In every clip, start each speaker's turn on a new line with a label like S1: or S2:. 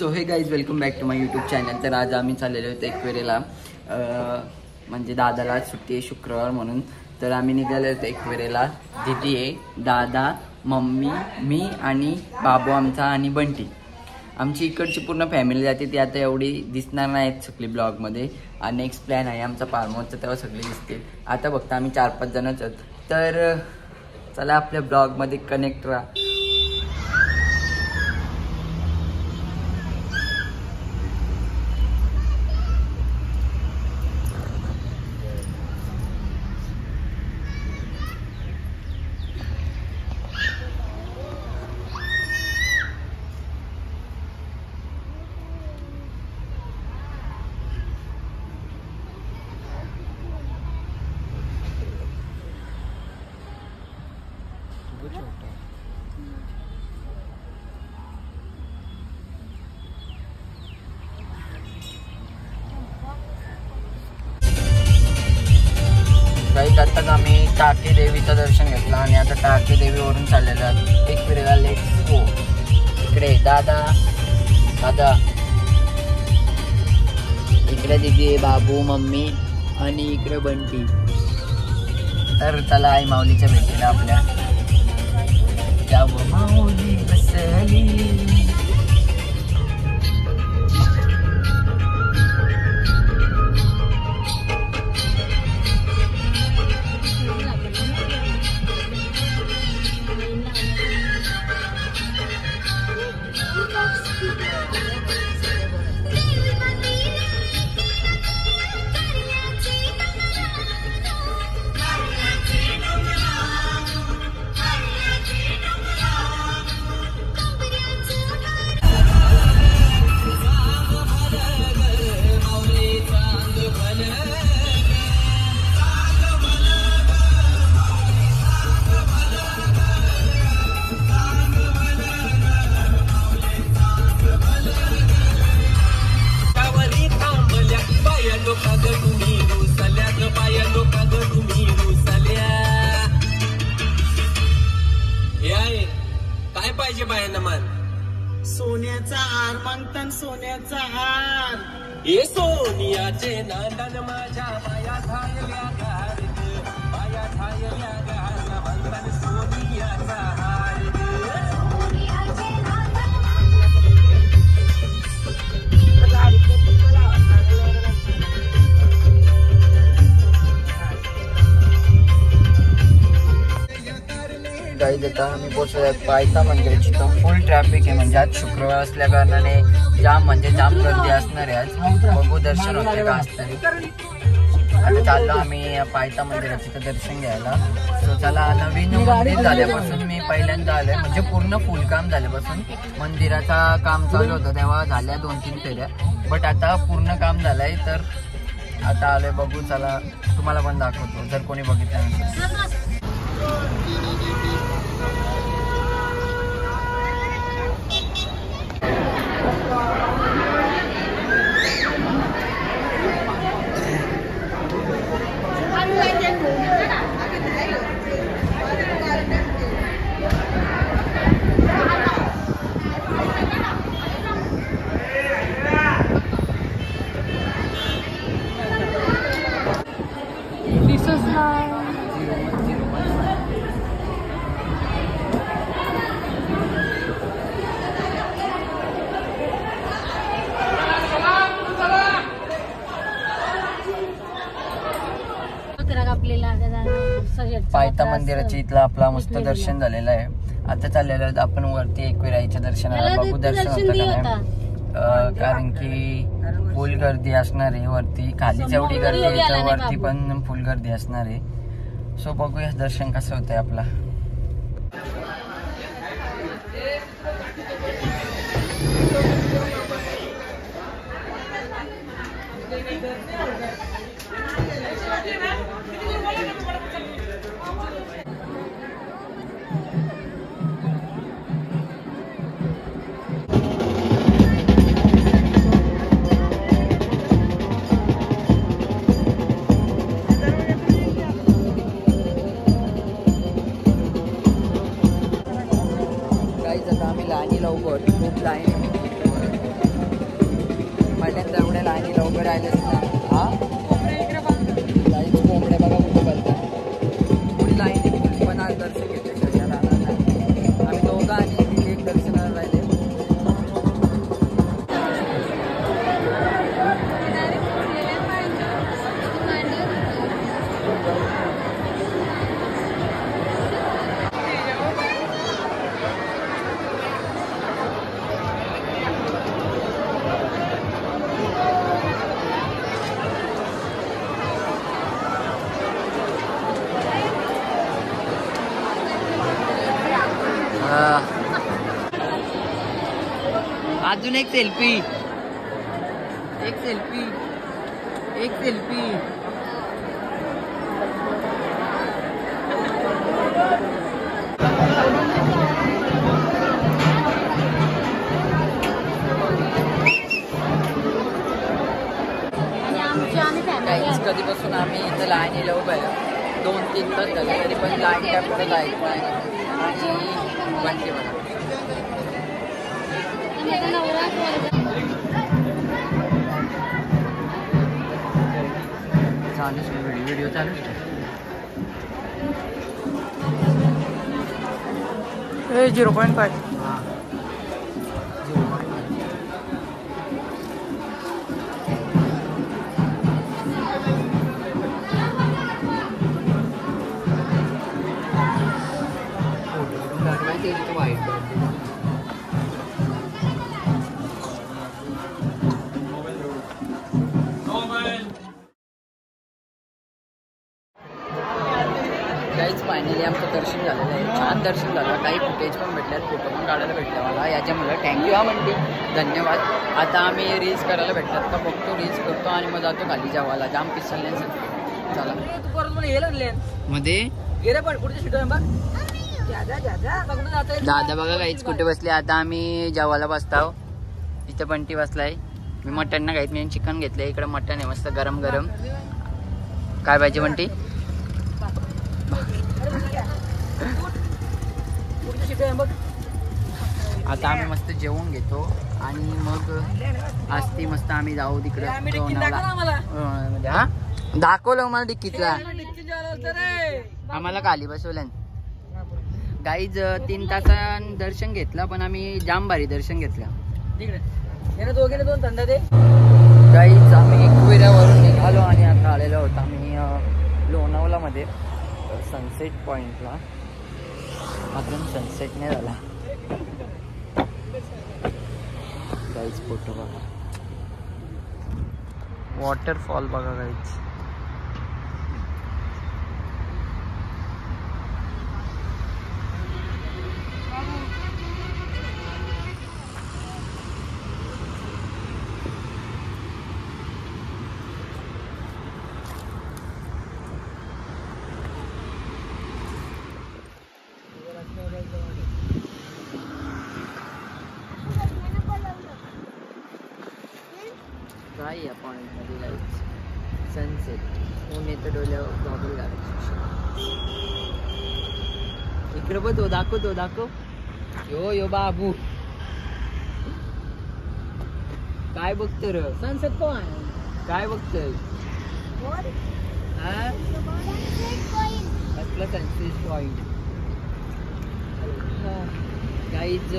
S1: So hey guys welcome back to my YouTube channel. तर आज आम्ही चाललेलो होतो एकवेरेला, म्हणजे दादाला सुट्टी आहे शुक्रवार म्हणून. तर आम्ही निघालो होतो एकवेरेला. दिदी आहे, दादा, मम्मी, मी आणि बाबू आमचा आणि बंटी. आमची इकडची पूर्ण फॅमिली जाते, ती आता एवढी दिसणार नाहीत सगळी ब्लॉगमध्ये. आणि नेक्स्ट प्लॅन आहे आमचा फार्महाऊसचा, तेव्हा सगळे दिसतील. आता फक्त आम्ही 4-5 जणच आहोत. तर चला आपल्या ब्लॉगमध्ये कनेक्ट राहा. गाईज आत्ताच आम्ही टाके देवीचं दर्शन घेतलं आणि आता टाके देवीवरून चाललेलो आहोत एकवेरेला. Let's go. इकडे दादा, इकडे दिदी, बाबू, मम्मी आणि इकडे बंटी. तर चला आई माऊलीच्या भेटीला आपल्या. त्या माऊली बसली.
S2: काय पाहिजे बायांना मान? सोन्याचा हार मागतान, सोन्याचा हार. हे सोनियाचे नांदन माझ्या बाया झाल्या गार, बाया झाल्या गार मागतान सोनियाचा हार.
S1: गाईज आता आम्ही पोहोचलो पायथा मंदिराची. तर फुल ट्रॅफिक आहे, म्हणजे आज शुक्रवार असल्या कारणाने जाम गर्दी असणार आहे. आज बघू दर्शन होते का असणारे. आता चाललो आम्ही पायथा मंदिराचं तर दर्शन घ्यायला. सो चला. नवीन मंदिर झाल्यापासून मी पहिल्यांदा आलोय, म्हणजे पूर्ण फुलकाम झाल्यापासून. मंदिराचा काम चालू होतं तेव्हा झाल्या 2-3 फेऱ्या, बट आता पूर्ण काम झालंय. तर आता आलोय, बघू चला. तुम्हाला पण दाखवतो जर कोणी बघितलं नसेल. पायथा मंदिराची इथलं आपला मस्त दर्शन झालेलं आहे. आता चाललेलं आपण वरती एकविराईच्या दर्शनाला. बघू दर्शन होतं का नाही, कारण की फुल गर्दी असणार आहे वरती. खालीच एवढी गर्दी आहे तर वरती पण फुल गर्दी असणार आहे. सो बघूया दर्शन कसं होतंय आपला. लाईनीला उभं होती, खूप लाईन. लाईनीला उभे राहिलेच ना. हा काहीच कोंबड्या बघा कुठे बोलतात. पुढे लाईनी पण आज दर्शन घेतले शहरात राहणार नाही. आम्ही दोघं आणि एक दर्शनाला राहिले. अजून एक सेल्फी. एक सेल्फी. एक सेल्फी. कधीपासून आम्ही इथं लाईनीला उभं आहे. 2-3 तास झाले तरी पण लाईन काय पुढे जायचं नाही. आणि बंटी मला चालू व्हिडिओ चालू 0.5. काहीच फायनली आमचं दर्शन झालेलं आहे. छान दर्शन झालं. काही फुटेज पण भेटल्यात, फोटो पण काढायला भेटले मला. याच्यामुळे थँक्यू हा म्हणते, धन्यवाद. आता आम्ही रील्स करायला भेटतात का बघतो, रील्स करतो आणि मग जातो खाली जेवायला. जाम पिसलले चला मध्ये गेले पण कुठे शिकवलं बघ. दादा बघा काहीच कुठे बसले. आता आम्ही जेवायला बसतो. इथं बंटी बसलाय. मी मटण ना खाईत, मी चिकन घेतलंय. इकडे मटण आहे मस्त गरम गरम. काय पाहिजे बंटी? आता आम्ही मस्त जेवून घेतो आणि मग असती मस्त आम्ही जाऊ तिकडे. हा दाखवलं मला डिक्कीतला. आम्हाला खाली बसवलं. गाईज 3 तासां दर्शन घेतलं पण आम्ही जाम भारी दर्शन घेतलं. गाईज आम्ही कुवेऱ्यावरून निघालो आणि आता आलेलो होतो आम्ही लोणावळा मध्ये सनसेट पॉइंटला. अजून सनसेट नाही झाला. गाईज फोटो बघा, वॉटरफॉल बघा गाईज. काय या पॉइंटमध्ये लाईट सनसेट. ऊन येतं डोल्यावर गॉगल घालायची. इकडे बघ तो दाखव. यो बाबू काय बघतो र? सनसेट पण काय बघतोय? असलं सनसेट पॉइंट. गाईज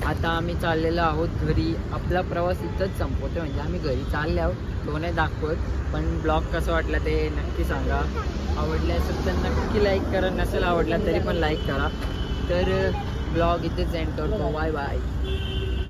S1: आता आम्ही चाललेलो आहोत घरी. आपला प्रवास इथंच संपवतो. म्हणजे आम्ही घरी चालले आहोत. तो नाही दाखवत. पण ब्लॉग कसं वाटला ते नक्की सांगा. आवडले असेल तर नक्की लाईक करा. नसेल आवडला तरी पण लाईक करा. तर ब्लॉग इथेच एंड करतो. Bye bye.